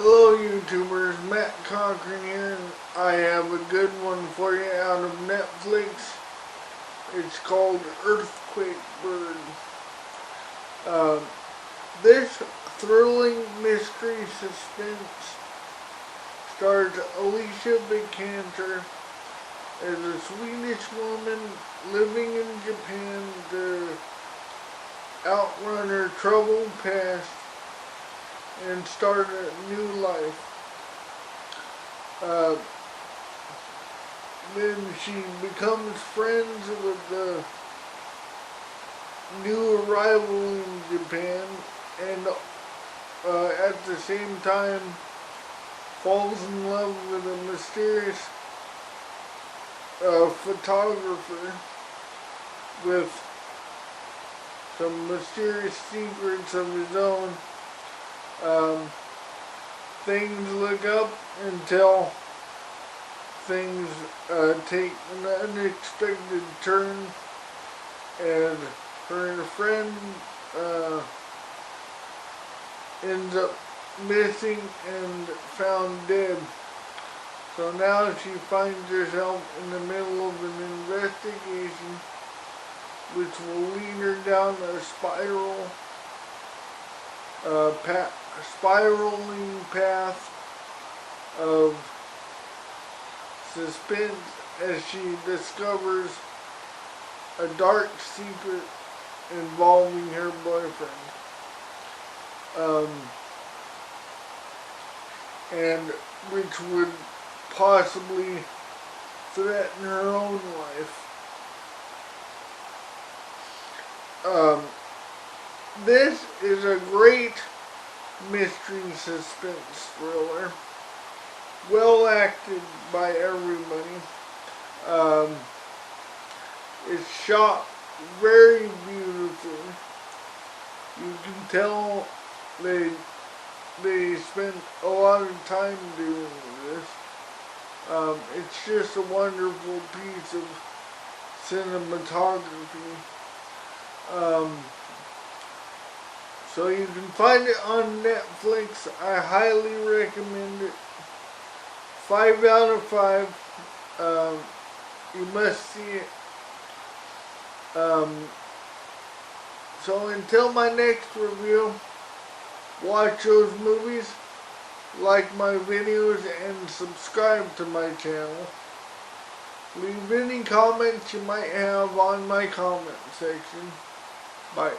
Hello YouTubers, Matt Cochran here, and I have a good one for you out of Netflix. It's called Earthquake Bird. This thrilling mystery suspense stars Alicia Vikander as a Swedish woman living in Japan to outrun her troubled past and start a new life. Then she becomes friends with the new arrival in Japan, and at the same time falls in love with a mysterious photographer with some mysterious secrets of his own. Things look up until things take an unexpected turn, and her and a friend ends up missing and found dead. So now she finds herself in the middle of an investigation which will lead her down a spiraling path of suspense as she discovers a dark secret involving her boyfriend, and which would possibly threaten her own life. This is a great mystery suspense thriller, well acted by everybody. It's shot very beautifully. You can tell they spent a lot of time doing this. It's just a wonderful piece of cinematography. So you can find it on Netflix. I highly recommend it. 5 out of 5. You must see it. So until my next review, watch those movies, like my videos, and subscribe to my channel. Leave any comments you might have on my comment section. Bye.